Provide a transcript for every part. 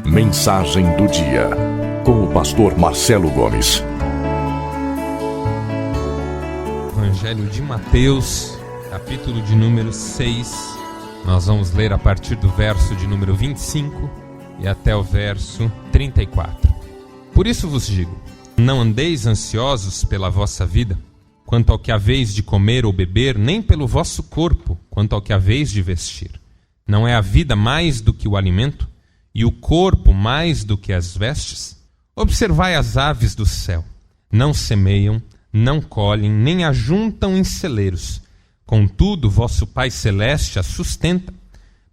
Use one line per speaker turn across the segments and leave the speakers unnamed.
Mensagem do dia, com o pastor Marcelo Gomes.
Evangelho de Mateus, capítulo de número 6. Nós vamos ler a partir do verso de número 25 e até o verso 34. Por isso vos digo, não andeis ansiosos pela vossa vida, quanto ao que haveis de comer ou beber, nem pelo vosso corpo, quanto ao que haveis de vestir. Não é a vida mais do que o alimento, e o corpo mais do que as vestes? Observai as aves do céu. Não semeiam, não colhem, nem ajuntam em celeiros. Contudo, vosso Pai Celeste as sustenta.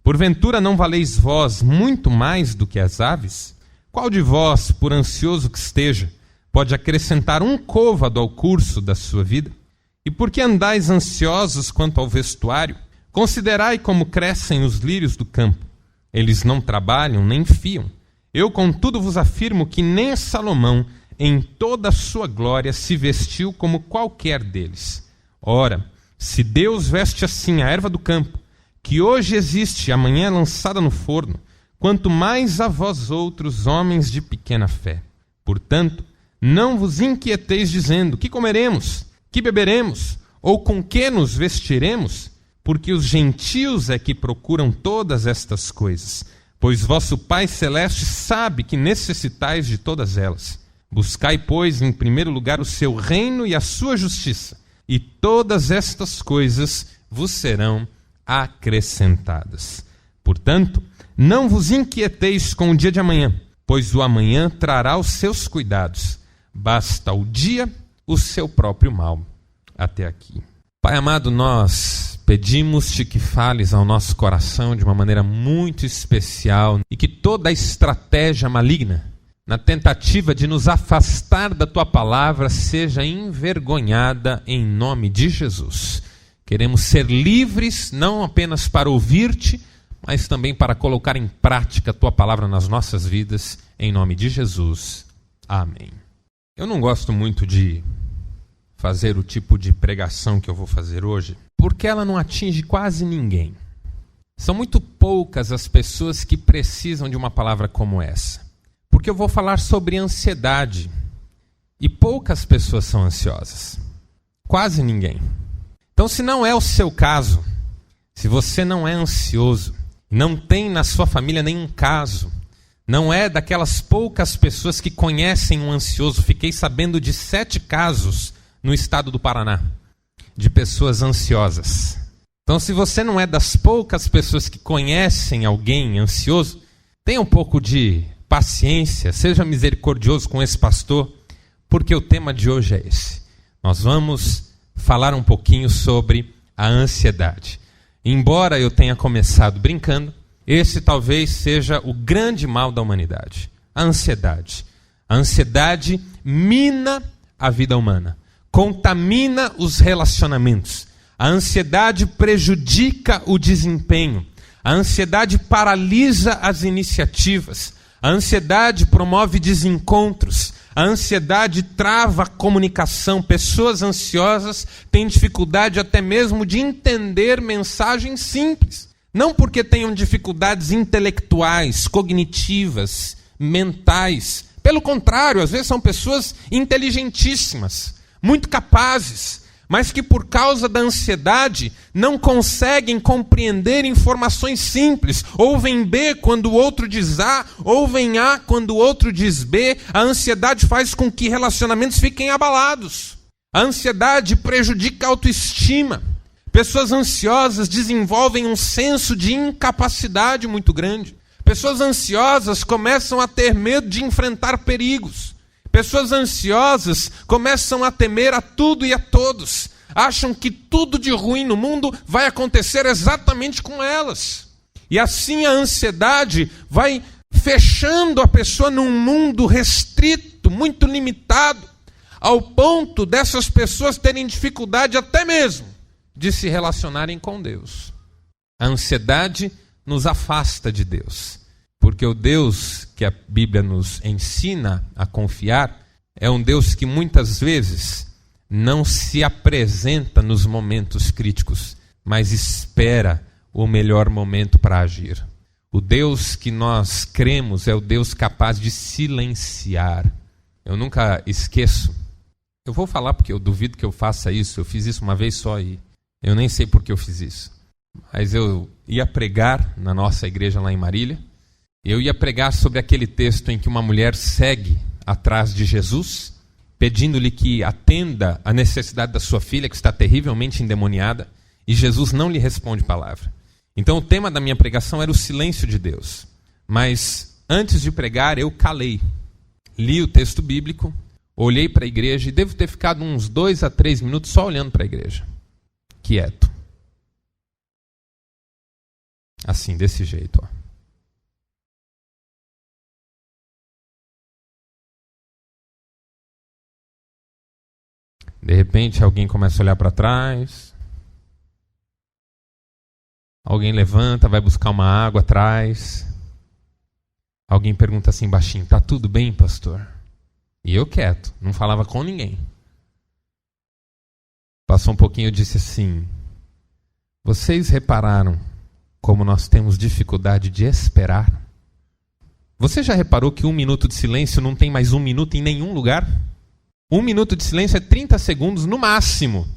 Porventura não valeis vós muito mais do que as aves? Qual de vós, por ansioso que esteja, pode acrescentar um côvado ao curso da sua vida? E por que andais ansiosos quanto ao vestuário? Considerai como crescem os lírios do campo. Eles não trabalham nem fiam. Eu, contudo, vos afirmo que nem Salomão, em toda a sua glória, se vestiu como qualquer deles. Ora, se Deus veste assim a erva do campo, que hoje existe e amanhã é lançada no forno, quanto mais a vós outros, homens de pequena fé. Portanto, não vos inquieteis dizendo, que comeremos, que beberemos, ou com que nos vestiremos? Porque os gentios é que procuram todas estas coisas, pois vosso Pai Celeste sabe que necessitais de todas elas. Buscai, pois, em primeiro lugar o seu reino e a sua justiça, e todas estas coisas vos serão acrescentadas. Portanto, não vos inquieteis com o dia de amanhã, pois o amanhã trará os seus cuidados. Basta ao dia o seu próprio mal. Até aqui. Pai amado, nós pedimos-te que fales ao nosso coração de uma maneira muito especial e que toda a estratégia maligna na tentativa de nos afastar da tua palavra seja envergonhada em nome de Jesus. Queremos ser livres não apenas para ouvir-te, mas também para colocar em prática a tua palavra nas nossas vidas, em nome de Jesus. Amém. Eu não gosto muito de fazer o tipo de pregação que eu vou fazer hoje, porque ela não atinge quase ninguém. São muito poucas as pessoas que precisam de uma palavra como essa. Porque eu vou falar sobre ansiedade. E poucas pessoas são ansiosas. Quase ninguém. Então, se não é o seu caso, se você não é ansioso, não tem na sua família nenhum caso, não é daquelas poucas pessoas que conhecem um ansioso, fiquei sabendo de 7 casos no estado do Paraná, de pessoas ansiosas. Então, se você não é das poucas pessoas que conhecem alguém ansioso, tenha um pouco de paciência, seja misericordioso com esse pastor, porque o tema de hoje é esse. Nós vamos falar um pouquinho sobre a ansiedade. Embora eu tenha começado brincando, esse talvez seja o grande mal da humanidade, a ansiedade. A ansiedade mina a vida humana. Contamina os relacionamentos. A ansiedade prejudica o desempenho. A ansiedade paralisa as iniciativas. A ansiedade promove desencontros. A ansiedade trava a comunicação. Pessoas ansiosas têm dificuldade até mesmo de entender mensagens simples. Não porque tenham dificuldades intelectuais, cognitivas, mentais. Pelo contrário, às vezes são pessoas inteligentíssimas, muito capazes, mas que por causa da ansiedade não conseguem compreender informações simples. Ouvem B quando o outro diz A, ouvem A quando o outro diz B. A ansiedade faz com que relacionamentos fiquem abalados. A ansiedade prejudica a autoestima. Pessoas ansiosas desenvolvem um senso de incapacidade muito grande. Pessoas ansiosas começam a ter medo de enfrentar perigos. Pessoas ansiosas começam a temer a tudo e a todos. Acham que tudo de ruim no mundo vai acontecer exatamente com elas. E assim a ansiedade vai fechando a pessoa num mundo restrito, muito limitado, ao ponto dessas pessoas terem dificuldade até mesmo de se relacionarem com Deus. A ansiedade nos afasta de Deus. Porque o Deus que a Bíblia nos ensina a confiar é um Deus que muitas vezes não se apresenta nos momentos críticos, mas espera o melhor momento para agir. O O Deus que nós cremos é o Deus capaz de silenciar. Eu nunca esqueço. Eu vou falar porque eu duvido que eu faça isso. Eu fiz isso uma vez só e eu nem sei por que eu fiz isso. Mas eu ia pregar na nossa igreja lá em Marília. Eu ia pregar sobre aquele texto em que uma mulher segue atrás de Jesus, pedindo-lhe que atenda a necessidade da sua filha, que está terrivelmente endemoniada, e Jesus não lhe responde palavra. Então o tema da minha pregação era o silêncio de Deus. Mas antes de pregar eu calei. Li o texto bíblico, olhei para a igreja e devo ter ficado uns 2 a 3 minutos só olhando para a igreja. Quieto. Assim, desse jeito, ó. De repente alguém começa a olhar para trás. Alguém levanta, vai buscar uma água atrás. Alguém pergunta assim baixinho: tá tudo bem, pastor? E eu quieto, não falava com ninguém. Passou um pouquinho, eu disse assim: vocês repararam como nós temos dificuldade de esperar? Você já reparou que 1 minuto de silêncio não tem mais 1 minuto em nenhum lugar? 1 minuto de silêncio é 30 segundos no máximo.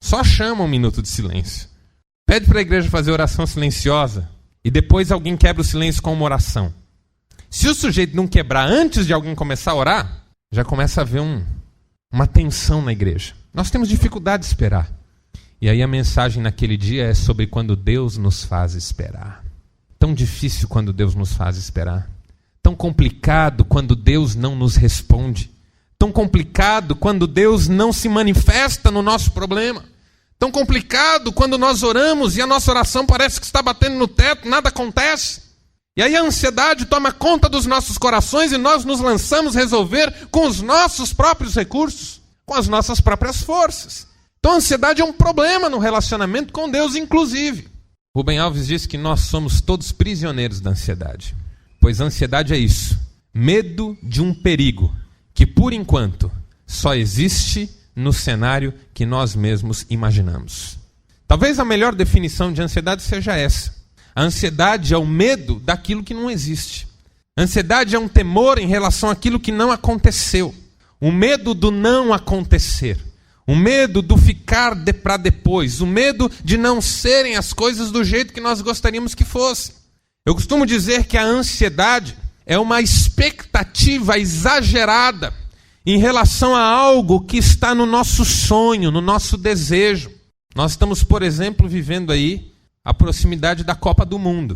Só chama 1 minuto de silêncio. Pede para a igreja fazer oração silenciosa e depois alguém quebra o silêncio com uma oração. Se o sujeito não quebrar antes de alguém começar a orar, já começa a haver uma tensão na igreja. Nós temos dificuldade de esperar. E aí a mensagem naquele dia é sobre quando Deus nos faz esperar. Tão difícil quando Deus nos faz esperar. Tão complicado quando Deus não nos responde. Tão complicado quando Deus não se manifesta no nosso problema. Tão complicado quando nós oramos e a nossa oração parece que está batendo no teto, nada acontece. E aí a ansiedade toma conta dos nossos corações e nós nos lançamos resolver com os nossos próprios recursos, com as nossas próprias forças. Então a ansiedade é um problema no relacionamento com Deus, inclusive. Rubem Alves disse que nós somos todos prisioneiros da ansiedade. Pois a ansiedade é isso: medo de um perigo que, por enquanto, só existe no cenário que nós mesmos imaginamos. Talvez a melhor definição de ansiedade seja essa. A ansiedade é o medo daquilo que não existe. A ansiedade é um temor em relação àquilo que não aconteceu. O medo do não acontecer. O medo do ficar para depois. O medo de não serem as coisas do jeito que nós gostaríamos que fossem. Eu costumo dizer que a ansiedade é uma expectativa exagerada em relação a algo que está no nosso sonho, no nosso desejo. Nós estamos, por exemplo, vivendo aí a proximidade da Copa do Mundo.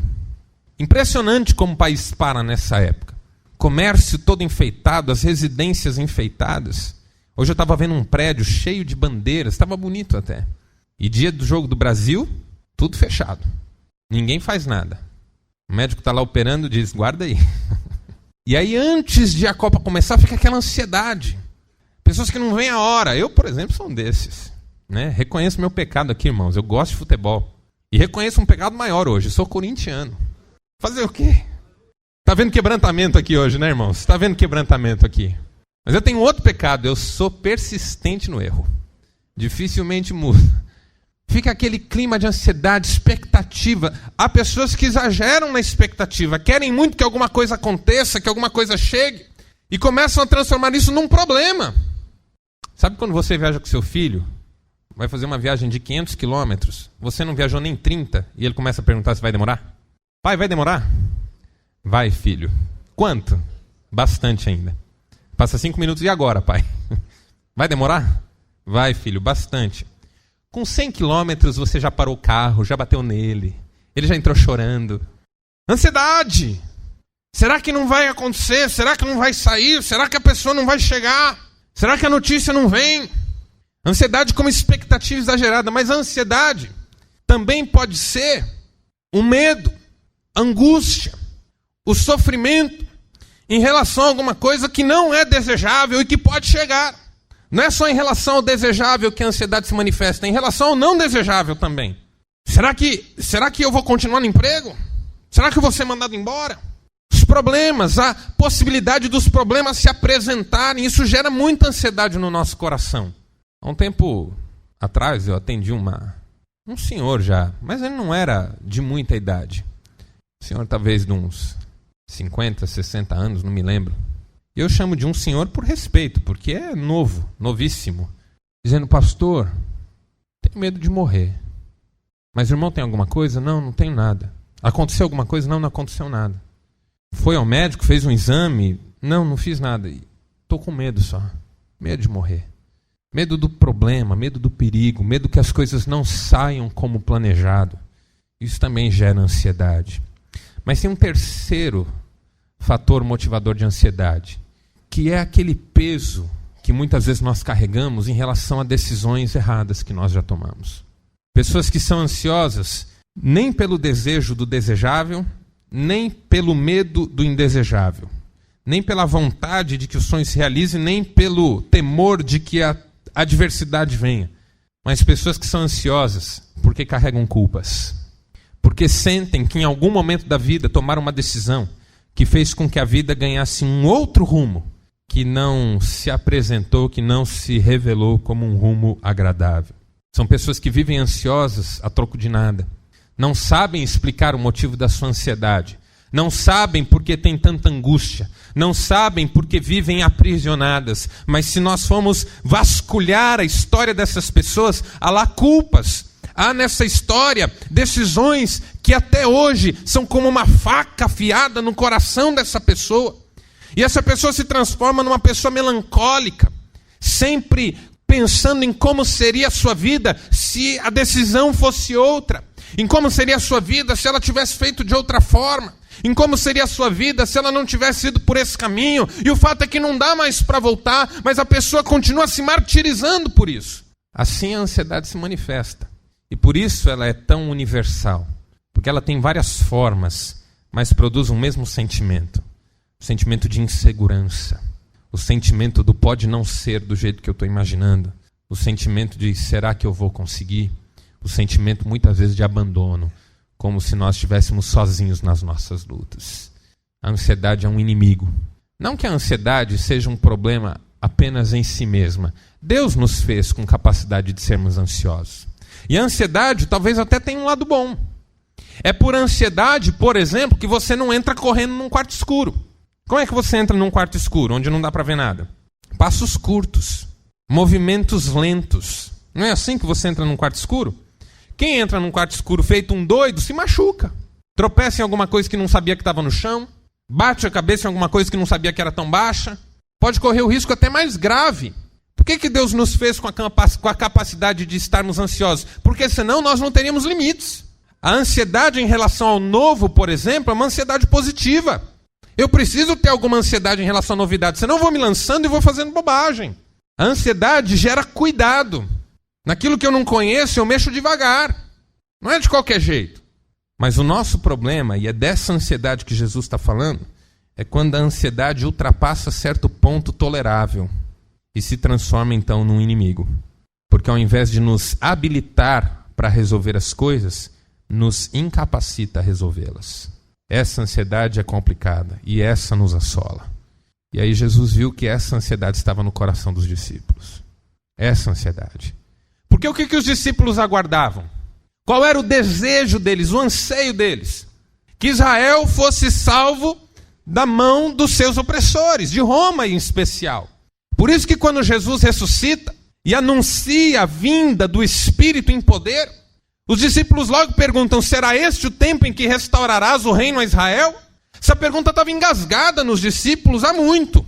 Impressionante como o país para nessa época. Comércio todo enfeitado, as residências enfeitadas. Hoje eu estava vendo um prédio cheio de bandeiras, estava bonito até. E dia do jogo do Brasil, tudo fechado. Ninguém faz nada. O médico está lá operando e diz: guarda aí. E aí antes de a Copa começar fica aquela ansiedade. Pessoas que não veem a hora. Eu, por exemplo, sou um desses. Né? Reconheço meu pecado aqui, irmãos. Eu gosto de futebol. E reconheço um pecado maior hoje. Sou corintiano. Fazer o quê? Está vendo quebrantamento aqui hoje, né, irmãos? Está vendo quebrantamento aqui. Mas eu tenho outro pecado. Eu sou persistente no erro. Dificilmente mudo. Fica aquele clima de ansiedade, expectativa. Há pessoas que exageram na expectativa. Querem muito que alguma coisa aconteça, que alguma coisa chegue. E começam a transformar isso num problema. Sabe quando você viaja com seu filho? Vai fazer uma viagem de 500 quilômetros. Você não viajou nem 30. E ele começa a perguntar se vai demorar. Pai, vai demorar? Vai, filho. Quanto? Bastante ainda. Passa 5 minutos. E agora, pai? Vai demorar? Vai, filho, bastante. Com 100 quilômetros você já parou o carro, já bateu nele. Ele já entrou chorando. Ansiedade. Será que não vai acontecer? Será que não vai sair? Será que a pessoa não vai chegar? Será que a notícia não vem? Ansiedade como expectativa exagerada. Mas a ansiedade também pode ser o medo, a angústia, o sofrimento em relação a alguma coisa que não é desejável e que pode chegar. Não é só em relação ao desejável que a ansiedade se manifesta, é em relação ao não desejável também. Será que eu vou continuar no emprego? Será que eu vou ser mandado embora? Os problemas, a possibilidade dos problemas se apresentarem, isso gera muita ansiedade no nosso coração. Há um tempo atrás eu atendi um senhor já, mas ele não era de muita idade. um senhor talvez de uns 50, 60 anos, não me lembro. Eu chamo de um senhor por respeito, porque é novo, novíssimo. Dizendo, pastor, tenho medo de morrer. Mas o irmão tem alguma coisa? Não, não tenho nada. Aconteceu alguma coisa? Não, não aconteceu nada. Foi ao médico, fez um exame? Não, não fiz nada. Estou com medo só. Medo de morrer. Medo do problema, medo do perigo, medo que as coisas não saiam como planejado. Isso também gera ansiedade. Mas tem um terceiro fator motivador de ansiedade, que é aquele peso que muitas vezes nós carregamos em relação a decisões erradas que nós já tomamos. Pessoas que são ansiosas nem pelo desejo do desejável, nem pelo medo do indesejável, nem pela vontade de que o sonho se realize, nem pelo temor de que a adversidade venha. Mas pessoas que são ansiosas porque carregam culpas, porque sentem que em algum momento da vida tomaram uma decisão que fez com que a vida ganhasse um outro rumo, que não se apresentou, que não se revelou como um rumo agradável. São pessoas que vivem ansiosas a troco de nada. Não sabem explicar o motivo da sua ansiedade. Não sabem por que tem tanta angústia. Não sabem por que vivem aprisionadas. Mas se nós formos vasculhar a história dessas pessoas, há lá culpas. Há nessa história decisões que até hoje são como uma faca afiada no coração dessa pessoa. E essa pessoa se transforma numa pessoa melancólica, sempre pensando em como seria a sua vida se a decisão fosse outra, em como seria a sua vida se ela tivesse feito de outra forma, em como seria a sua vida se ela não tivesse ido por esse caminho. E o fato é que não dá mais para voltar, mas a pessoa continua se martirizando por isso. Assim a ansiedade se manifesta. E por isso ela é tão universal, porque ela tem várias formas, mas produz um mesmo sentimento. O sentimento de insegurança, o sentimento do pode não ser do jeito que eu estou imaginando, o sentimento de será que eu vou conseguir, o sentimento muitas vezes de abandono, como se nós estivéssemos sozinhos nas nossas lutas. A ansiedade é um inimigo. Não que a ansiedade seja um problema apenas em si mesma. Deus nos fez com capacidade de sermos ansiosos. E a ansiedade talvez até tenha um lado bom. É por ansiedade, por exemplo, que você não entra correndo num quarto escuro. Como é que você entra num quarto escuro, onde não dá para ver nada? Passos curtos, movimentos lentos. Não é assim que você entra num quarto escuro? Quem entra num quarto escuro feito um doido se machuca. Tropeça em alguma coisa que não sabia que estava no chão. Bate a cabeça em alguma coisa que não sabia que era tão baixa. Pode correr o risco até mais grave. Por que Deus nos fez com a capacidade de estarmos ansiosos? Porque senão nós não teríamos limites. A ansiedade em relação ao novo, por exemplo, é uma ansiedade positiva. Eu preciso ter alguma ansiedade em relação à novidade, senão eu vou me lançando e vou fazendo bobagem. A ansiedade gera cuidado. Naquilo que eu não conheço, eu mexo devagar. Não é de qualquer jeito. Mas o nosso problema, e é dessa ansiedade que Jesus está falando, é quando a ansiedade ultrapassa certo ponto tolerável e se transforma então num inimigo. Porque ao invés de nos habilitar para resolver as coisas, nos incapacita a resolvê-las. Essa ansiedade é complicada e essa nos assola. E aí Jesus viu que essa ansiedade estava no coração dos discípulos. Essa ansiedade. Porque o que os discípulos aguardavam? Qual era o desejo deles, o anseio deles? Que Israel fosse salvo da mão dos seus opressores, de Roma em especial. Por isso que quando Jesus ressuscita e anuncia a vinda do Espírito em poder, os discípulos logo perguntam, será este o tempo em que restaurarás o reino a Israel? Essa pergunta estava engasgada nos discípulos há muito.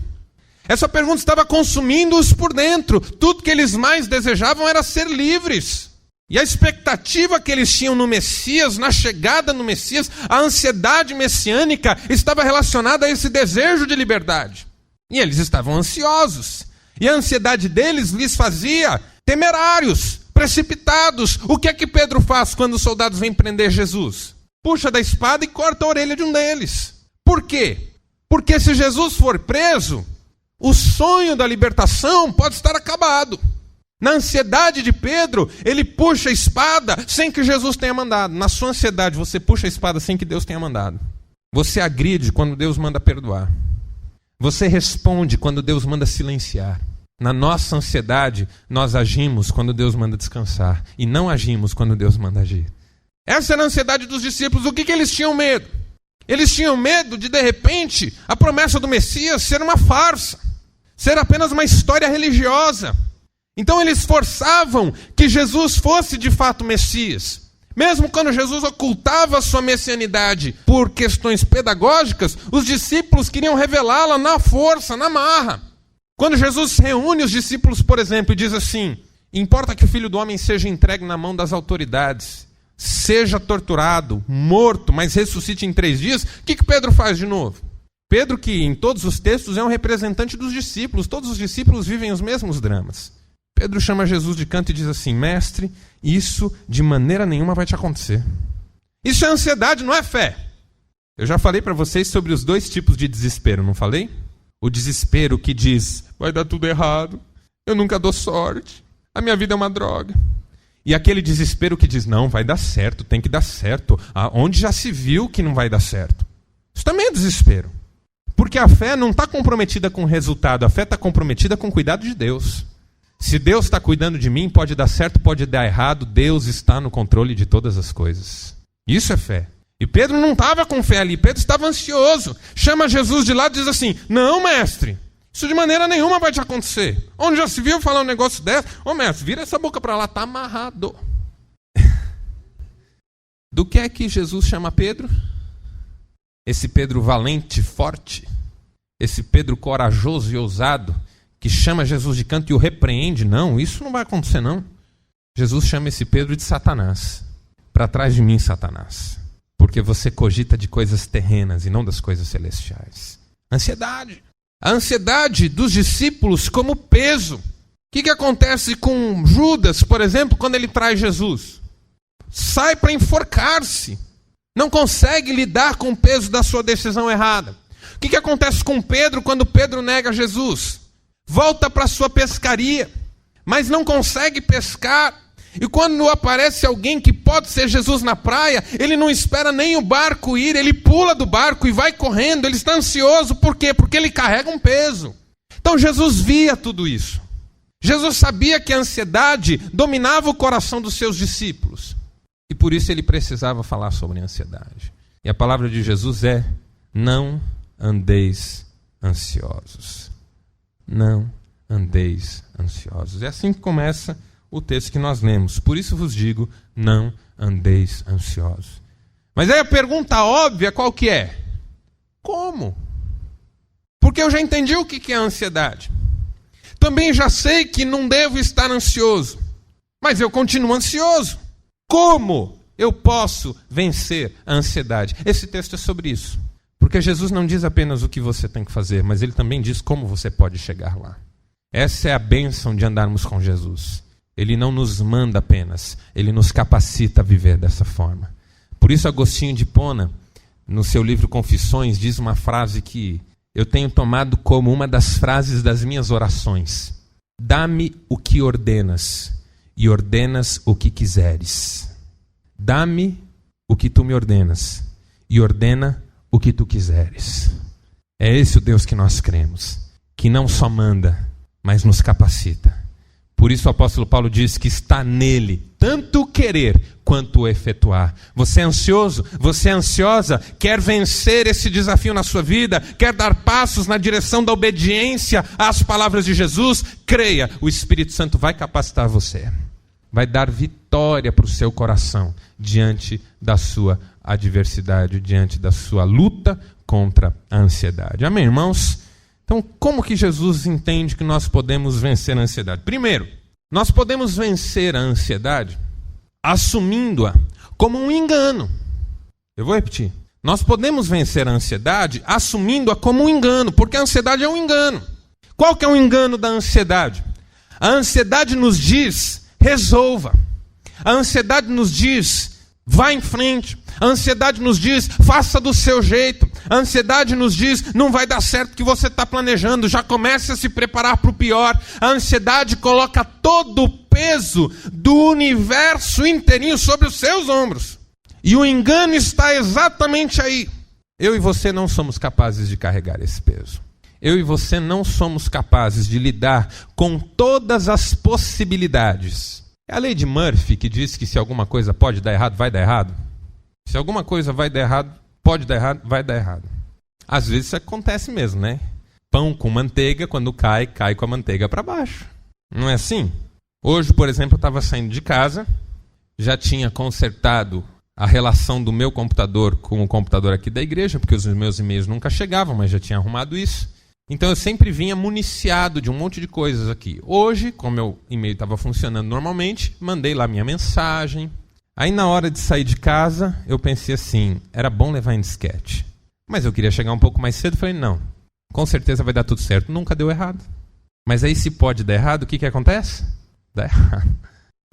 Essa pergunta estava consumindo-os por dentro. Tudo que eles mais desejavam era ser livres. E a expectativa que eles tinham no Messias, na chegada no Messias, a ansiedade messiânica estava relacionada a esse desejo de liberdade. E eles estavam ansiosos. E a ansiedade deles lhes fazia temerários, precipitados. O que é que Pedro faz quando os soldados vêm prender Jesus? Puxa da espada e corta a orelha de um deles. Por quê? Porque se Jesus for preso, o sonho da libertação pode estar acabado. Na ansiedade de Pedro, ele puxa a espada sem que Jesus tenha mandado. Na sua ansiedade, você puxa a espada sem que Deus tenha mandado. Você agride quando Deus manda perdoar. Você responde quando Deus manda silenciar. Na nossa ansiedade, nós agimos quando Deus manda descansar. E não agimos quando Deus manda agir. Essa era a ansiedade dos discípulos. O que eles tinham medo? Eles tinham medo de repente, a promessa do Messias ser uma farsa, ser apenas uma história religiosa. Então eles forçavam que Jesus fosse de fato Messias. Mesmo quando Jesus ocultava a sua messianidade por questões pedagógicas, os discípulos queriam revelá-la na força, na marra. Quando Jesus reúne os discípulos, por exemplo, e diz assim: importa que o Filho do Homem seja entregue na mão das autoridades, seja torturado, morto, mas ressuscite em 3 dias. O que Pedro faz de novo? Pedro, que em todos os textos é um representante dos discípulos, todos os discípulos vivem os mesmos dramas. Pedro chama Jesus de canto e diz assim: mestre, isso de maneira nenhuma vai te acontecer. Isso é ansiedade, não é fé. Eu já falei para vocês sobre os 2 tipos de desespero, não falei? O desespero que diz: vai dar tudo errado, eu nunca dou sorte, a minha vida é uma droga. E aquele desespero que diz: não, vai dar certo, tem que dar certo, onde já se viu que não vai dar certo. Isso também é desespero. Porque a fé não está comprometida com o resultado, a fé está comprometida com o cuidado de Deus. Se Deus está cuidando de mim, pode dar certo, pode dar errado, Deus está no controle de todas as coisas. Isso é fé. E Pedro não estava com fé ali, Pedro estava ansioso. Chama Jesus de lado e diz assim: não, mestre, isso de maneira nenhuma vai te acontecer. Onde já se viu falar um negócio desse? Ô mestre, vira essa boca para lá, está amarrado. Do que é que Jesus chama Pedro? Esse Pedro valente, forte, esse Pedro corajoso e ousado, que chama Jesus de canto e o repreende. Não, isso não vai acontecer não. Jesus chama esse Pedro de Satanás. Para trás de mim, Satanás. Porque você cogita de coisas terrenas e não das coisas celestiais. Ansiedade. A ansiedade dos discípulos como peso. O que acontece com Judas, por exemplo, quando ele traz Jesus? Sai para enforcar-se. Não consegue lidar com o peso da sua decisão errada. O que acontece com Pedro quando Pedro nega Jesus? Volta para sua pescaria, mas não consegue pescar. E quando aparece alguém que pode ser Jesus na praia, ele não espera nem o barco ir, ele pula do barco e vai correndo. Ele está ansioso, por quê? Porque ele carrega um peso. Então Jesus via tudo isso. Jesus sabia que a ansiedade dominava o coração dos seus discípulos. E por isso ele precisava falar sobre a ansiedade. E a palavra de Jesus é: não andeis ansiosos. Não andeis ansiosos. É assim que começa o texto que nós lemos. Por isso vos digo, não andeis ansiosos. Mas aí a pergunta óbvia qual que é? Como? Porque eu já entendi o que é ansiedade. Também já sei que não devo estar ansioso. Mas eu continuo ansioso. Como eu posso vencer a ansiedade? Esse texto é sobre isso. Porque Jesus não diz apenas o que você tem que fazer, mas ele também diz como você pode chegar lá. Essa é a bênção de andarmos com Jesus. Ele não nos manda apenas, ele nos capacita a viver dessa forma. Por isso Agostinho de Hipona, no seu livro Confissões, diz uma frase que eu tenho tomado como uma das frases das minhas orações: dá-me o que ordenas, e ordenas o que quiseres. Dá-me o que tu me ordenas, e ordena o que tu quiseres. É esse o Deus que nós cremos, que não só manda, mas nos capacita. Por isso o apóstolo Paulo diz que está nele tanto o querer quanto o efetuar. Você é ansioso? Você é ansiosa? Quer vencer esse desafio na sua vida? Quer dar passos na direção da obediência às palavras de Jesus? Creia, o Espírito Santo vai capacitar você. Vai dar vitória para o seu coração diante da sua adversidade, diante da sua luta contra a ansiedade. Amém, irmãos? Então, como que Jesus entende que nós podemos vencer a ansiedade? Primeiro, nós podemos vencer a ansiedade assumindo-a como um engano. Eu vou repetir. Nós podemos vencer a ansiedade assumindo-a como um engano, porque a ansiedade é um engano. Qual que é o engano da ansiedade? A ansiedade nos diz: resolva. A ansiedade nos diz: vá em frente. A ansiedade nos diz: faça do seu jeito. A ansiedade nos diz: não vai dar certo o que você está planejando, já comece a se preparar para o pior. A ansiedade coloca todo o peso do universo inteirinho sobre os seus ombros. E o engano está exatamente aí. Eu e você não somos capazes de carregar esse peso. Eu e você não somos capazes de lidar com todas as possibilidades. É a lei de Murphy que diz que se alguma coisa pode dar errado, vai dar errado. Se alguma coisa vai dar errado, pode dar errado, vai dar errado. Às vezes isso acontece mesmo, né? Pão com manteiga, quando cai com a manteiga para baixo. Não é assim? Hoje, por exemplo, eu estava saindo de casa, já tinha consertado a relação do meu computador com o computador aqui da igreja, porque os meus e-mails nunca chegavam, mas já tinha arrumado isso. Então eu sempre vinha municiado de um monte de coisas aqui. Hoje, como meu e-mail estava funcionando normalmente, mandei lá minha mensagem. Aí na hora de sair de casa, eu pensei assim, era bom levar em disquete. Mas eu queria chegar um pouco mais cedo, falei, não, com certeza vai dar tudo certo. Nunca deu errado. Mas aí se pode dar errado, o que acontece? Dá errado.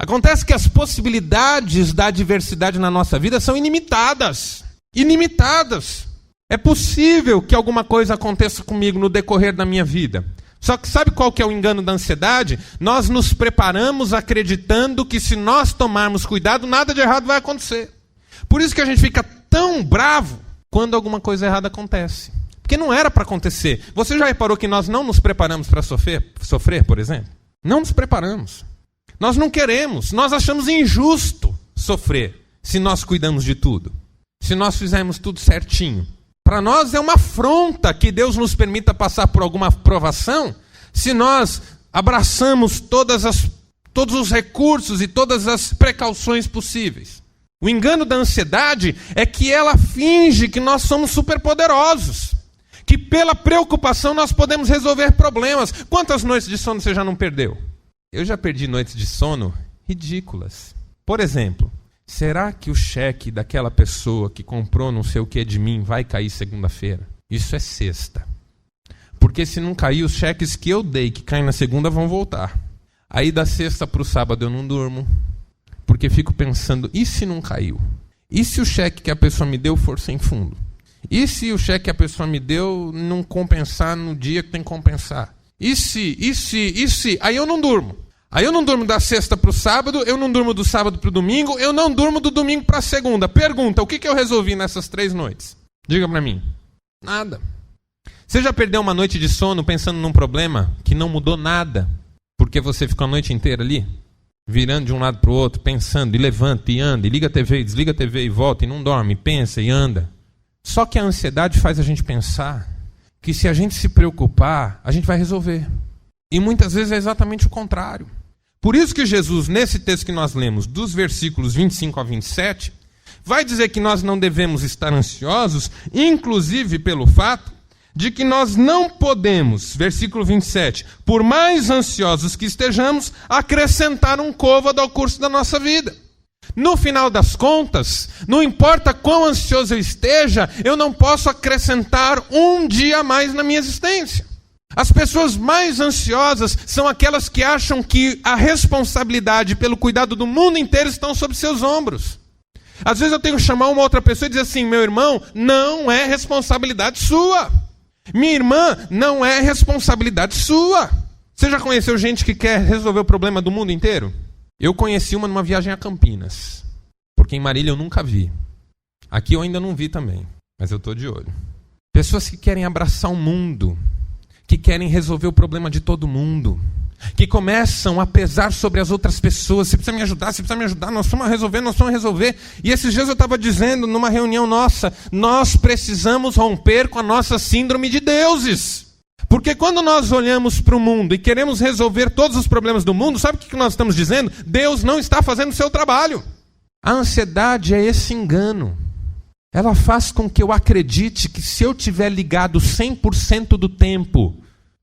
Acontece que as possibilidades da adversidade na nossa vida são ilimitadas. Ilimitadas. É possível que alguma coisa aconteça comigo no decorrer da minha vida. Só que sabe qual que é o engano da ansiedade? Nós nos preparamos acreditando que se nós tomarmos cuidado, nada de errado vai acontecer. Por isso que a gente fica tão bravo quando alguma coisa errada acontece. Porque não era para acontecer. Você já reparou que nós não nos preparamos para sofrer, por exemplo? Não nos preparamos. Nós não queremos, nós achamos injusto sofrer se nós cuidamos de tudo. Se nós fizermos tudo certinho. Para nós é uma afronta que Deus nos permita passar por alguma provação se nós abraçamos todos os recursos e todas as precauções possíveis. O engano da ansiedade é que ela finge que nós somos superpoderosos. Que pela preocupação nós podemos resolver problemas. Quantas noites de sono você já não perdeu? Eu já perdi noites de sono ridículas. Por exemplo, será que o cheque daquela pessoa que comprou não sei o que de mim vai cair segunda-feira? Isso é sexta. Porque se não cair, os cheques que eu dei, que caem na segunda, vão voltar. Aí da sexta para o sábado eu não durmo. Porque fico pensando, e se não caiu? E se o cheque que a pessoa me deu for sem fundo? E se o cheque que a pessoa me deu não compensar no dia que tem que compensar? E se? Aí eu não durmo. Aí eu não durmo da sexta para o sábado, eu não durmo do sábado para o domingo, eu não durmo do domingo para a segunda. Pergunta, o que eu resolvi nessas 3 noites? Diga para mim. Nada. Você já perdeu uma noite de sono pensando num problema que não mudou nada? Porque você ficou a noite inteira ali? Virando de um lado para o outro, pensando, e levanta, e anda, e liga a TV, e desliga a TV, e volta, e não dorme, e pensa, e anda. Só que a ansiedade faz a gente pensar que se a gente se preocupar, a gente vai resolver. E muitas vezes é exatamente o contrário. Por isso que Jesus, nesse texto que nós lemos, dos versículos 25 a 27, vai dizer que nós não devemos estar ansiosos, inclusive pelo fato de que nós não podemos, versículo 27, por mais ansiosos que estejamos, acrescentar um côvado ao curso da nossa vida. No final das contas, não importa quão ansioso eu esteja, eu não posso acrescentar um dia a mais na minha existência. As pessoas mais ansiosas são aquelas que acham que a responsabilidade pelo cuidado do mundo inteiro estão sobre seus ombros. Às vezes eu tenho que chamar uma outra pessoa e dizer assim, meu irmão, não é responsabilidade sua. Minha irmã, não é responsabilidade sua. Você já conheceu gente que quer resolver o problema do mundo inteiro? Eu conheci uma numa viagem a Campinas, porque em Marília eu nunca vi. Aqui eu ainda não vi também, mas eu estou de olho. Pessoas que querem abraçar o mundo, que querem resolver o problema de todo mundo, que começam a pesar sobre as outras pessoas. Você precisa me ajudar, nós vamos resolver. E esses dias eu estava dizendo numa reunião nossa, nós precisamos romper com a nossa síndrome de deuses. Porque quando nós olhamos para o mundo e queremos resolver todos os problemas do mundo, sabe o que nós estamos dizendo? Deus não está fazendo o seu trabalho. A ansiedade é esse engano. Ela faz com que eu acredite que se eu estiver ligado 100% do tempo,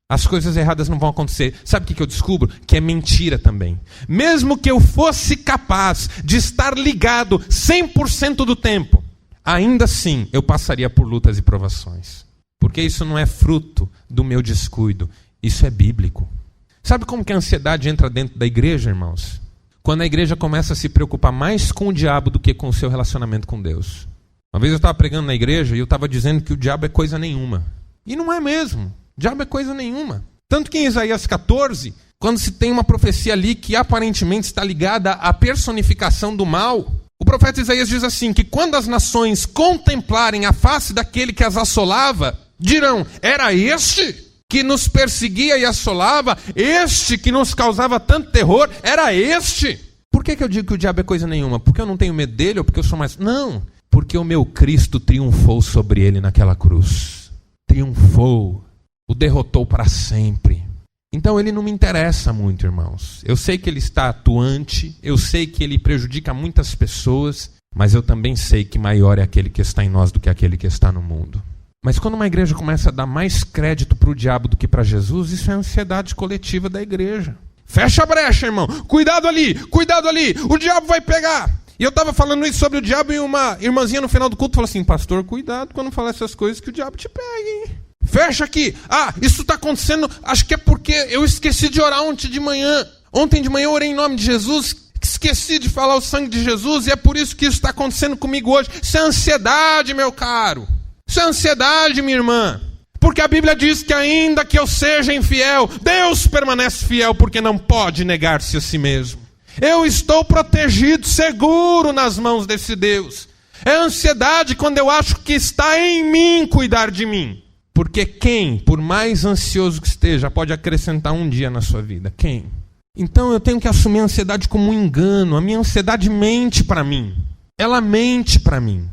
as coisas erradas não vão acontecer. Sabe o que eu descubro? Que é mentira também. Mesmo que eu fosse capaz de estar ligado 100% do tempo, ainda assim eu passaria por lutas e provações. Porque isso não é fruto do meu descuido, isso é bíblico. Sabe como que a ansiedade entra dentro da igreja, irmãos? Quando a igreja começa a se preocupar mais com o diabo do que com o seu relacionamento com Deus. Uma vez eu estava pregando na igreja e eu estava dizendo que o diabo é coisa nenhuma. E não é mesmo. O diabo é coisa nenhuma. Tanto que em Isaías 14, quando se tem uma profecia ali que aparentemente está ligada à personificação do mal, o profeta Isaías diz assim, que quando as nações contemplarem a face daquele que as assolava, dirão, era este que nos perseguia e assolava, este que nos causava tanto terror, era este. Por que eu digo que o diabo é coisa nenhuma? Porque eu não tenho medo dele ou porque eu sou mais... Não. Porque o meu Cristo triunfou sobre ele naquela cruz. Triunfou, o derrotou para sempre. Então ele não me interessa muito, irmãos. Eu sei que ele está atuante, eu sei que ele prejudica muitas pessoas, mas eu também sei que maior é aquele que está em nós do que aquele que está no mundo. Mas quando uma igreja começa a dar mais crédito para o diabo do que para Jesus, isso é a ansiedade coletiva da igreja. Fecha a brecha, irmão. Cuidado ali, o diabo vai pegar. E eu estava falando isso sobre o diabo e uma irmãzinha no final do culto falou assim: pastor, cuidado quando falar essas coisas que o diabo te pega, hein? Fecha aqui. Isso está acontecendo, acho que é porque eu esqueci de orar ontem de manhã. Ontem de manhã eu orei em nome de Jesus, esqueci de falar o sangue de Jesus e é por isso que isso está acontecendo comigo hoje. Isso é ansiedade, meu caro. Isso é ansiedade, minha irmã. Porque a Bíblia diz que ainda que eu seja infiel, Deus permanece fiel porque não pode negar-se a si mesmo. Eu estou protegido, seguro nas mãos desse Deus. É ansiedade quando eu acho que está em mim cuidar de mim. Porque quem, por mais ansioso que esteja, pode acrescentar um dia na sua vida? Quem? Então eu tenho que assumir a ansiedade como um engano. A minha ansiedade mente para mim. Ela mente para mim.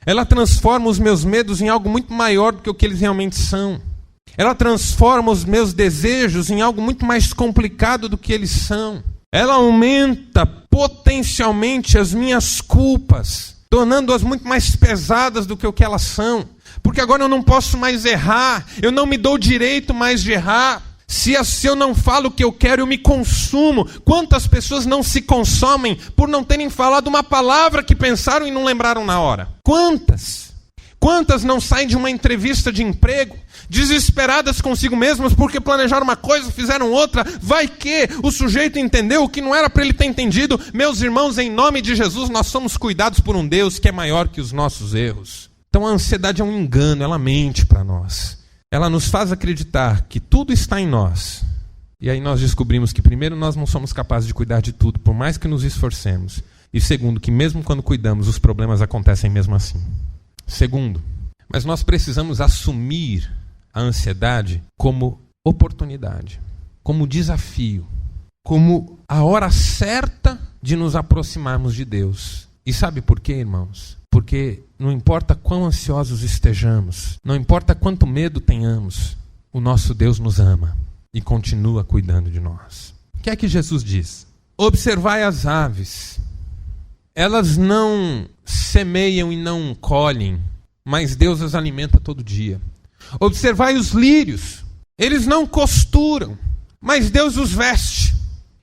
Ela transforma os meus medos em algo muito maior do que o que eles realmente são. Ela transforma os meus desejos em algo muito mais complicado do que eles são. Ela aumenta potencialmente as minhas culpas, tornando-as muito mais pesadas do que o que elas são. Porque agora eu não posso mais errar, eu não me dou o direito mais de errar. Se eu não falo o que eu quero, eu me consumo. Quantas pessoas não se consomem por não terem falado uma palavra que pensaram e não lembraram na hora? Quantas? Quantas não saem de uma entrevista de emprego, desesperadas consigo mesmas porque planejaram uma coisa, fizeram outra, vai que o sujeito entendeu o que não era para ele ter entendido. Meus irmãos, em nome de Jesus, nós somos cuidados por um Deus que é maior que os nossos erros. Então a ansiedade é um engano, ela mente para nós. Ela nos faz acreditar que tudo está em nós. E aí nós descobrimos que primeiro nós não somos capazes de cuidar de tudo, por mais que nos esforcemos. E segundo, que mesmo quando cuidamos, os problemas acontecem mesmo assim. Segundo, mas nós precisamos assumir a ansiedade como oportunidade, como desafio, como a hora certa de nos aproximarmos de Deus. E sabe por quê, irmãos? Porque não importa quão ansiosos estejamos, não importa quanto medo tenhamos, o nosso Deus nos ama e continua cuidando de nós. O que é que Jesus diz? Observai as aves. Elas não semeiam e não colhem, mas Deus as alimenta todo dia. Observai os lírios. Eles não costuram, mas Deus os veste.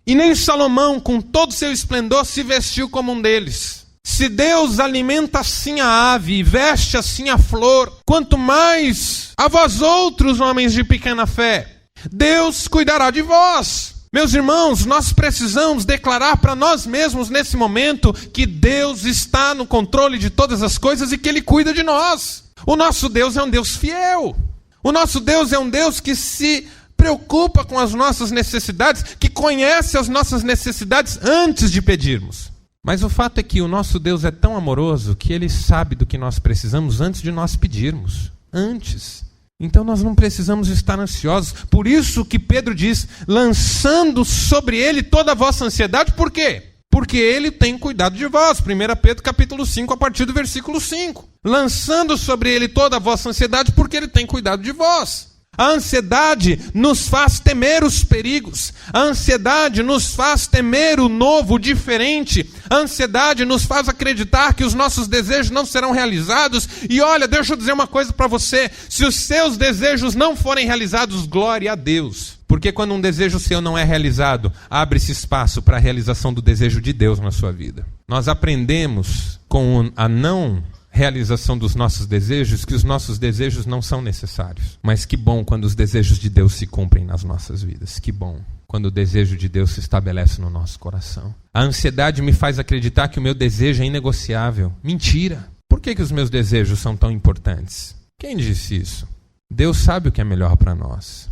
E nem Salomão, com todo o seu esplendor, se vestiu como um deles. Se Deus alimenta assim a ave e veste assim a flor, quanto mais a vós outros, homens de pequena fé, Deus cuidará de vós. Meus irmãos, nós precisamos declarar para nós mesmos nesse momento que Deus está no controle de todas as coisas e que Ele cuida de nós. O nosso Deus é um Deus fiel. O nosso Deus é um Deus que se preocupa com as nossas necessidades, que conhece as nossas necessidades antes de pedirmos. Mas o fato é que o nosso Deus é tão amoroso que Ele sabe do que nós precisamos antes de nós pedirmos. Antes. Então nós não precisamos estar ansiosos. Por isso que Pedro diz, lançando sobre Ele toda a vossa ansiedade. Por quê? Porque Ele tem cuidado de vós. 1 Pedro capítulo 5, a partir do versículo 5. Lançando sobre Ele toda a vossa ansiedade, porque Ele tem cuidado de vós. A ansiedade nos faz temer os perigos. A ansiedade nos faz temer o novo, o diferente. A ansiedade nos faz acreditar que os nossos desejos não serão realizados. E olha, deixa eu dizer uma coisa para você. Se os seus desejos não forem realizados, glória a Deus. Porque quando um desejo seu não é realizado, abre-se espaço para a realização do desejo de Deus na sua vida. Nós aprendemos com a não realização dos nossos desejos, que os nossos desejos não são necessários. Mas que bom quando os desejos de Deus se cumprem nas nossas vidas. Que bom quando o desejo de Deus se estabelece no nosso coração. A ansiedade me faz acreditar que o meu desejo é inegociável. Mentira! Por que os meus desejos são tão importantes? Quem disse isso? Deus sabe o que é melhor para nós.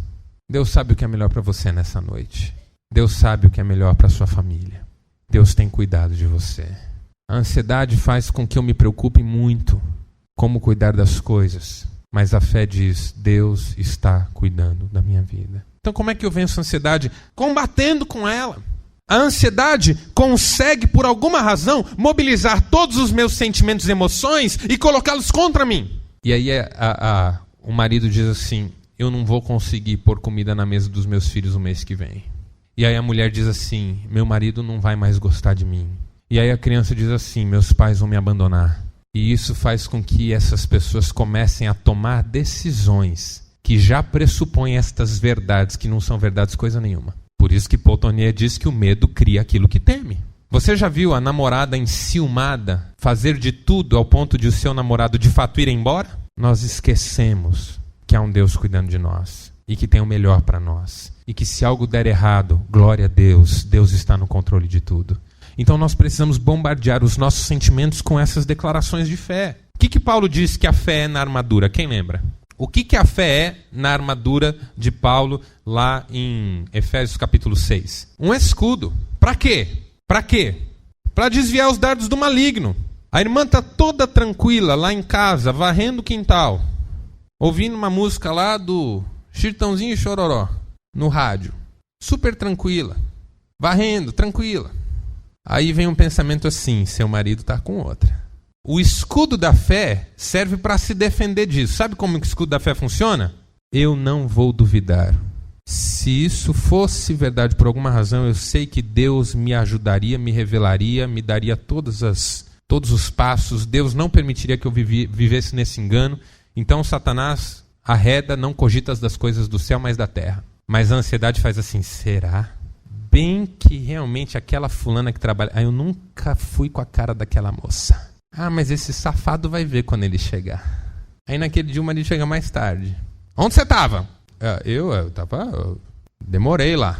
Deus sabe o que é melhor para você nessa noite. Deus sabe o que é melhor para sua família. Deus tem cuidado de você. A ansiedade faz com que eu me preocupe muito como cuidar das coisas. Mas a fé diz, Deus está cuidando da minha vida. Então como é que eu venço a ansiedade? Combatendo com ela. A ansiedade consegue, por alguma razão, mobilizar todos os meus sentimentos e emoções e colocá-los contra mim. E aí o marido diz assim: eu não vou conseguir pôr comida na mesa dos meus filhos o mês que vem. E aí a mulher diz assim: meu marido não vai mais gostar de mim. E aí a criança diz assim: meus pais vão me abandonar. E isso faz com que essas pessoas comecem a tomar decisões que já pressupõem estas verdades, que não são verdades coisa nenhuma. Por isso que Paul Tournier diz que o medo cria aquilo que teme. Você já viu a namorada enciumada fazer de tudo ao ponto de o seu namorado de fato ir embora? Nós esquecemos que há um Deus cuidando de nós e que tem o melhor para nós. E que se algo der errado, glória a Deus, Deus está no controle de tudo. Então nós precisamos bombardear os nossos sentimentos com essas declarações de fé. O que Paulo diz que a fé é na armadura? Quem lembra? O que a fé é na armadura de Paulo lá em Efésios capítulo 6? Um escudo. Para quê? Para quê? Para desviar os dardos do maligno. A irmã está toda tranquila lá em casa, varrendo o quintal, ouvindo uma música lá do Chitãozinho e Chororó no rádio. Super tranquila. Varrendo, tranquila. Aí vem um pensamento assim: seu marido está com outra. O escudo da fé serve para se defender disso. Sabe como o escudo da fé funciona? Eu não vou duvidar. Se isso fosse verdade por alguma razão, eu sei que Deus me ajudaria, me revelaria, me daria todos os passos. Deus não permitiria que eu vivesse nesse engano. Então Satanás arreda, não cogitas das coisas do céu, mas da terra. Mas a ansiedade faz assim: será? Bem que realmente aquela fulana que trabalha... eu nunca fui com a cara daquela moça. Mas esse safado vai ver quando ele chegar. Aí naquele dia o marido chega mais tarde. Onde você estava? Eu demorei lá.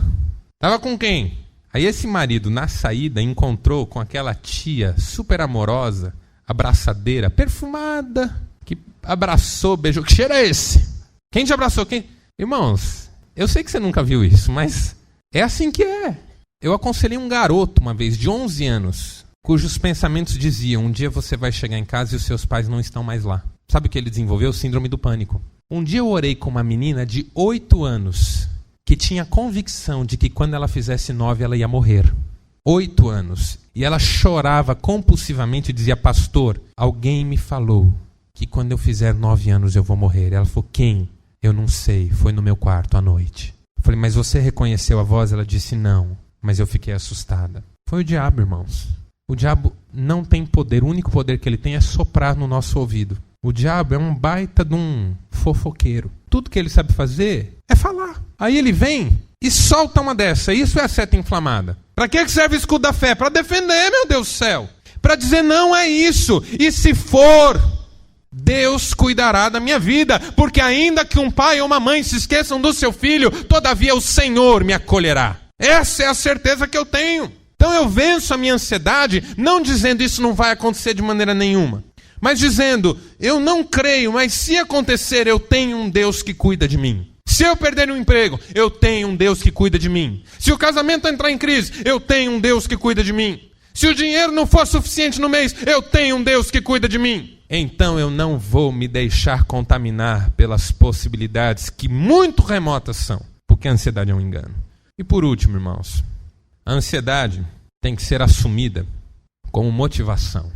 Tava com quem? Aí esse marido na saída encontrou com aquela tia super amorosa, abraçadeira, perfumada, que abraçou, beijou. Que cheiro é esse? Quem te abraçou? Quem? Irmãos, eu sei que você nunca viu isso, mas é assim que é. Eu aconselhei um garoto uma vez de 11 anos, cujos pensamentos diziam: um dia você vai chegar em casa e os seus pais não estão mais lá. Sabe o que ele desenvolveu? Síndrome do pânico. Um dia eu orei com uma menina de 8 anos, que tinha convicção de que quando ela fizesse 9 ela ia morrer. 8 anos. E ela chorava compulsivamente e dizia: pastor, alguém me falou que quando eu fizer 9 anos eu vou morrer. Ela falou: quem? Eu não sei, foi no meu quarto à noite. Eu falei: mas você reconheceu a voz? Ela disse: não, mas eu fiquei assustada. Foi o diabo, irmãos. O diabo não tem poder, o único poder que ele tem é soprar no nosso ouvido. O diabo é um baita de um fofoqueiro. Tudo que ele sabe fazer é falar. Aí ele vem e solta uma dessa. Isso é a seta inflamada. Para que serve o escudo da fé? Para defender, meu Deus do céu. Para dizer: não é isso. E se for, Deus cuidará da minha vida. Porque ainda que um pai ou uma mãe se esqueçam do seu filho, todavia o Senhor me acolherá. Essa é a certeza que eu tenho. Então eu venço a minha ansiedade, não dizendo isso não vai acontecer de maneira nenhuma, mas dizendo: eu não creio, mas se acontecer, eu tenho um Deus que cuida de mim. Se eu perder um emprego, eu tenho um Deus que cuida de mim. Se o casamento entrar em crise, eu tenho um Deus que cuida de mim. Se o dinheiro não for suficiente no mês, eu tenho um Deus que cuida de mim. Então eu não vou me deixar contaminar pelas possibilidades que muito remotas são, porque a ansiedade é um engano. E por último, irmãos, a ansiedade tem que ser assumida como motivação.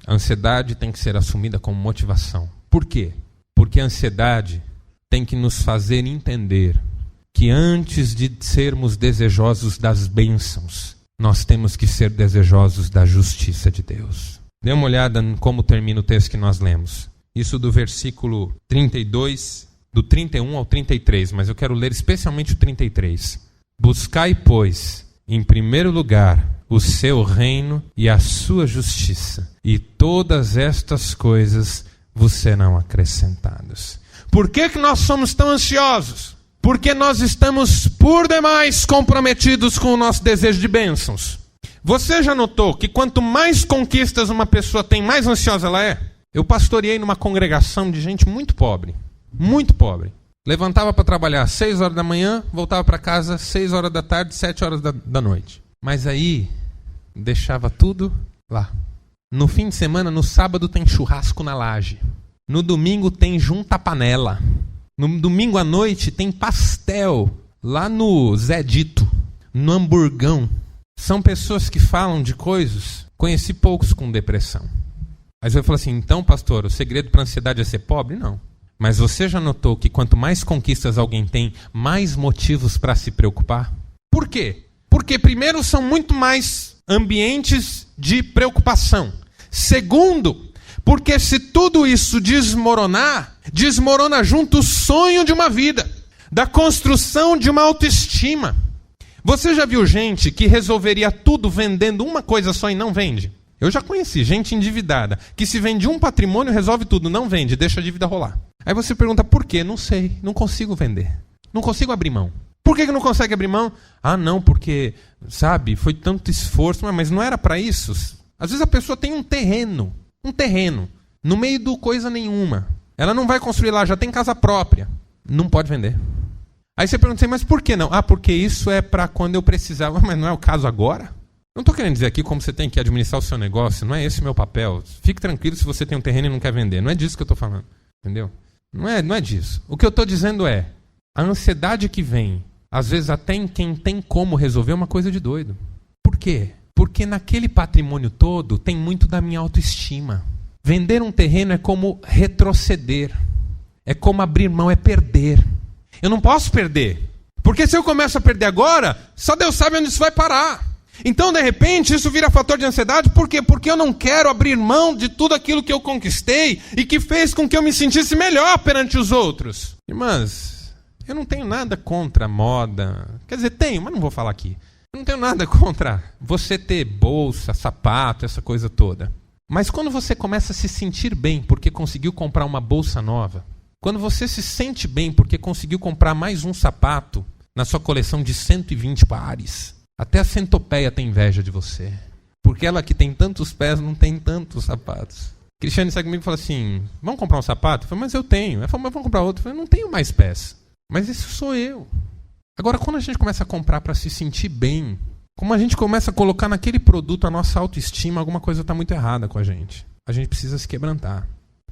A ansiedade tem que ser assumida como motivação. Por quê? Porque a ansiedade tem que nos fazer entender que antes de sermos desejosos das bênçãos, nós temos que ser desejosos da justiça de Deus. Dê uma olhada em como termina o texto que nós lemos. Isso do versículo 32, do 31 ao 33, mas eu quero ler especialmente o 33. Buscai, pois, em primeiro lugar, o seu reino e a sua justiça, e todas estas coisas vos serão acrescentadas. Por que nós somos tão ansiosos? Porque nós estamos por demais comprometidos com o nosso desejo de bênçãos. Você já notou que quanto mais conquistas uma pessoa tem, mais ansiosa ela é? Eu pastoreei numa congregação de gente muito pobre. Muito pobre. Levantava para trabalhar às 6 horas da manhã, voltava para casa às 6 horas da tarde, 7 horas da noite. Mas aí, deixava tudo lá. No fim de semana, no sábado, tem churrasco na laje. No domingo, tem junta-panela. No domingo à noite, tem pastel lá no Zé Dito. no hamburgão. São pessoas que falam de coisas. Conheci poucos com depressão. Aí você fala assim, então pastor, o segredo para a ansiedade é ser pobre? Não. Mas você já notou que quanto mais conquistas alguém tem, mais motivos para se preocupar? Por quê? Porque primeiro são muito mais ambientes de preocupação. Segundo, porque se tudo isso desmoronar, desmorona junto o sonho de uma vida, da construção de uma autoestima. Você já viu gente que resolveria tudo vendendo uma coisa só e não vende? Eu já conheci gente endividada, que se vende um patrimônio, resolve tudo, não vende, deixa a dívida rolar. Aí você pergunta, por quê? Não sei, não consigo vender. Não consigo abrir mão. Por que não consegue abrir mão? Ah, não, porque, sabe, foi tanto esforço, mas não era para isso. Às vezes a pessoa tem um terreno, no meio do coisa nenhuma. Ela não vai construir lá, já tem casa própria. Não pode vender. Aí você pergunta, mas por que não? Ah, porque isso é para quando eu precisar. Mas não é o caso agora? Não estou querendo dizer aqui como você tem que administrar o seu negócio, não é esse o meu papel. Fique tranquilo se você tem um terreno e não quer vender. Não é disso que eu estou falando, entendeu? Não é disso. O que eu estou dizendo é, a ansiedade que vem, às vezes até em quem tem como resolver, é uma coisa de doido. Por quê? Porque naquele patrimônio todo tem muito da minha autoestima. Vender um terreno é como retroceder. É como abrir mão, é perder. Eu não posso perder. Porque se eu começo a perder agora, só Deus sabe onde isso vai parar. Então, de repente, isso vira fator de ansiedade. Por quê? Porque eu não quero abrir mão de tudo aquilo que eu conquistei e que fez com que eu me sentisse melhor perante os outros. Irmãs, eu não tenho nada contra a moda. Quer dizer, tenho, mas não vou falar aqui. Eu não tenho nada contra você ter bolsa, sapato, essa coisa toda. Mas quando você começa a se sentir bem porque conseguiu comprar uma bolsa nova, quando você se sente bem porque conseguiu comprar mais um sapato na sua coleção de 120 pares, até a centopeia tem inveja de você. Porque ela que tem tantos pés não tem tantos sapatos. Cristiane sai comigo e fala assim, vamos comprar um sapato? Eu falo, mas eu tenho. Ela fala, mas vamos comprar outro? Eu falo, não tenho mais pés. Mas isso sou eu. Agora, quando a gente começa a comprar para se sentir bem, como a gente começa a colocar naquele produto a nossa autoestima, alguma coisa está muito errada com a gente. A gente precisa se quebrantar.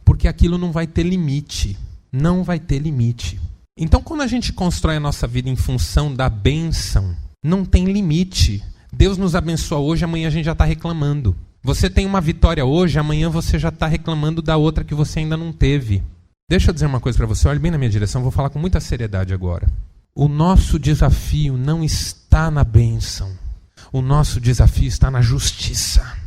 Porque aquilo não vai ter limite. Não vai ter limite. Então, quando a gente constrói a nossa vida em função da bênção, não tem limite. Deus nos abençoa hoje, amanhã a gente já está reclamando. Você tem uma vitória hoje, amanhã você já está reclamando da outra que você ainda não teve. Deixa eu dizer uma coisa para você, olhe bem na minha direção, vou falar com muita seriedade agora. O nosso desafio não está na bênção. O nosso desafio está na justiça.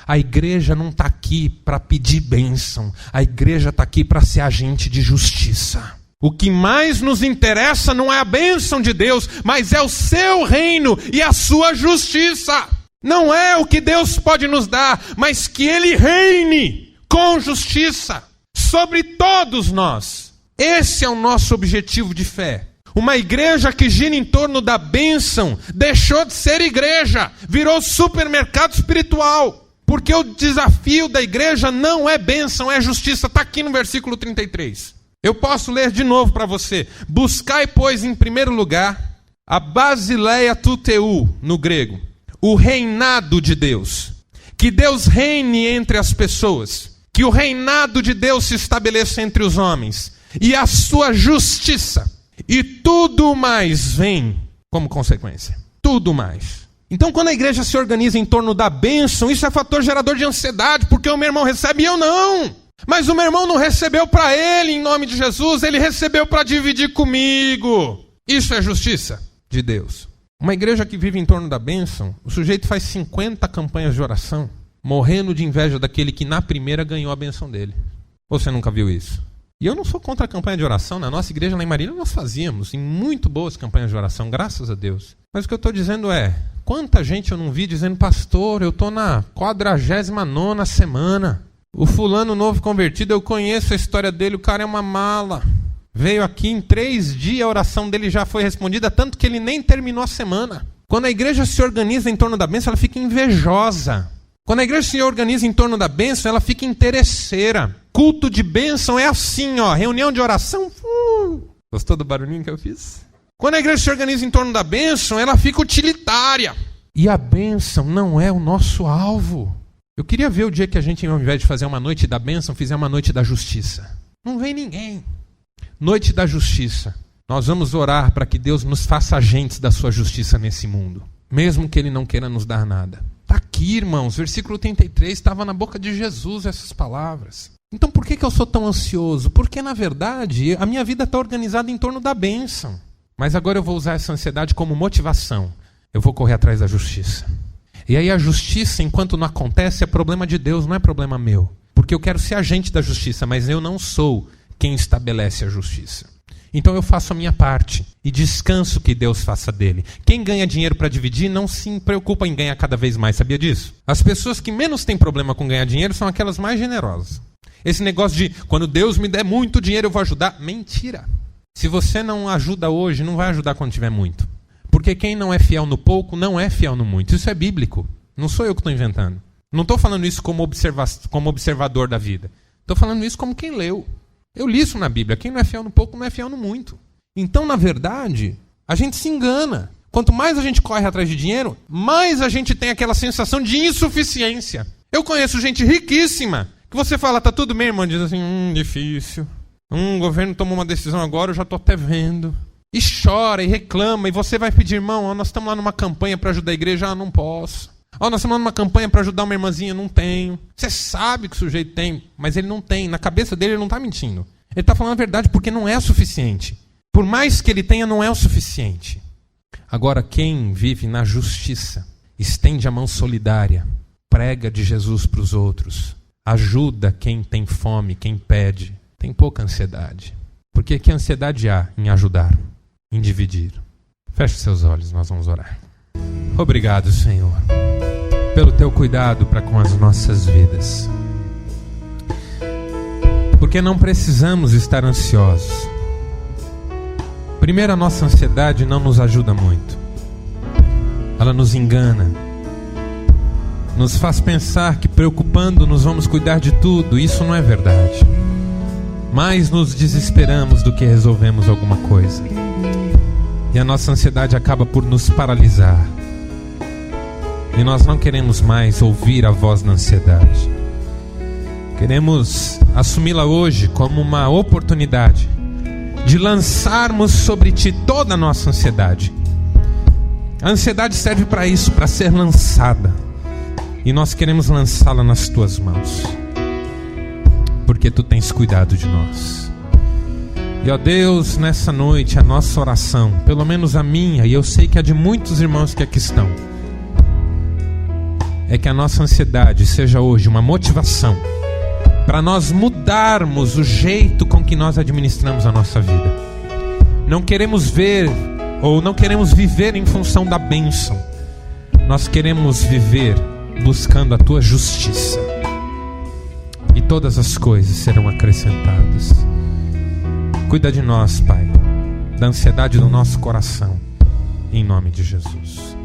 A igreja não está aqui para pedir bênção. A igreja está aqui para ser agente de justiça. O que mais nos interessa não é a bênção de Deus, mas é o seu reino e a sua justiça. Não é o que Deus pode nos dar, mas que Ele reine com justiça sobre todos nós. Esse é o nosso objetivo de fé. Uma igreja que gira em torno da bênção deixou de ser igreja, virou supermercado espiritual. Porque o desafio da igreja não é bênção, é justiça. Está aqui no versículo 33. Eu posso ler de novo para você. Buscai, pois, em primeiro lugar, a basileia tuteu, no grego, o reinado de Deus. Que Deus reine entre as pessoas. Que o reinado de Deus se estabeleça entre os homens. E a sua justiça. E tudo mais vem como consequência. Tudo mais. Então, quando a igreja se organiza em torno da bênção, isso é fator gerador de ansiedade, porque o meu irmão recebe e eu não. Mas o meu irmão não recebeu para ele, em nome de Jesus, ele recebeu para dividir comigo. Isso é justiça de Deus. Uma igreja que vive em torno da bênção, o sujeito faz 50 campanhas de oração, morrendo de inveja daquele que na primeira ganhou a bênção dele. Ou você nunca viu isso? E eu não sou contra a campanha de oração. Na nossa igreja lá em Marília nós fazíamos em muito boas campanhas de oração, graças a Deus. Mas o que eu estou dizendo é, quanta gente eu não vi dizendo, pastor, eu estou na 49ª semana. O fulano novo convertido, eu conheço a história dele, o cara é uma mala. Veio aqui em 3 dias, a oração dele já foi respondida, tanto que ele nem terminou a semana. Quando a igreja se organiza em torno da bênção, ela fica invejosa. Quando a igreja se organiza em torno da bênção, ela fica interesseira. Culto de bênção é assim, ó, reunião de oração. Gostou do barulhinho que eu fiz? Quando a igreja se organiza em torno da bênção, ela fica utilitária. E a bênção não é o nosso alvo. Eu queria ver o dia que a gente, ao invés de fazer uma noite da bênção, fizer uma noite da justiça. Não vem ninguém. Noite da justiça. Nós vamos orar para que Deus nos faça agentes da sua justiça nesse mundo, mesmo que Ele não queira nos dar nada. Está aqui, irmãos, versículo 33, estava na boca de Jesus essas palavras. Então por que eu sou tão ansioso? Porque, na verdade, a minha vida está organizada em torno da bênção. Mas agora eu vou usar essa ansiedade como motivação. Eu vou correr atrás da justiça. E aí a justiça, enquanto não acontece, é problema de Deus, não é problema meu. Porque eu quero ser agente da justiça, mas eu não sou quem estabelece a justiça. Então eu faço a minha parte e descanso que Deus faça dele. Quem ganha dinheiro para dividir não se preocupa em ganhar cada vez mais, sabia disso? As pessoas que menos têm problema com ganhar dinheiro são aquelas mais generosas. Esse negócio de, quando Deus me der muito dinheiro eu vou ajudar, mentira. Se você não ajuda hoje, não vai ajudar quando tiver muito. Porque quem não é fiel no pouco, não é fiel no muito. Isso é bíblico. Não sou eu que estou inventando. Não estou falando isso como observador da vida. Estou falando isso como quem leu. Eu li isso na Bíblia. Quem não é fiel no pouco, não é fiel no muito. Então, na verdade, a gente se engana. Quanto mais a gente corre atrás de dinheiro, mais a gente tem aquela sensação de insuficiência. Eu conheço gente riquíssima, que você fala, tá tudo bem, irmão? Diz assim, difícil. O governo tomou uma decisão agora, eu já estou até vendo. E chora, e reclama, e você vai pedir, irmão, nós estamos lá numa campanha para ajudar a igreja, não posso. Nós estamos lá numa campanha para ajudar uma irmãzinha, não tenho. Você sabe que o sujeito tem, mas ele não tem. Na cabeça dele ele não está mentindo. Ele está falando a verdade porque não é o suficiente. Por mais que ele tenha, não é o suficiente. Agora, quem vive na justiça, estende a mão solidária, prega de Jesus para os outros, ajuda quem tem fome, quem pede, tem pouca ansiedade. Porque que ansiedade há em ajudar, em dividir? Feche seus olhos, nós vamos orar. Obrigado, Senhor, pelo teu cuidado para com as nossas vidas. Porque não precisamos estar ansiosos. Primeiro, a nossa ansiedade não nos ajuda muito. Ela nos engana. Nos faz pensar que preocupando-nos vamos cuidar de tudo. Isso não é verdade. Mais nos desesperamos do que resolvemos alguma coisa. E a nossa ansiedade acaba por nos paralisar. E nós não queremos mais ouvir a voz da ansiedade. Queremos assumi-la hoje como uma oportunidade de lançarmos sobre ti toda a nossa ansiedade. A ansiedade serve para isso, para ser lançada. E nós queremos lançá-la nas tuas mãos. Porque tu tens cuidado de nós. E ó Deus, nessa noite a nossa oração, pelo menos a minha, e eu sei que a de muitos irmãos que aqui estão, é que a nossa ansiedade seja hoje uma motivação para nós mudarmos o jeito com que nós administramos a nossa vida. Não queremos ver ou não queremos viver em função da bênção. Nós queremos viver buscando a tua justiça. E todas as coisas serão acrescentadas. Cuida de nós, Pai, da ansiedade do nosso coração, em nome de Jesus.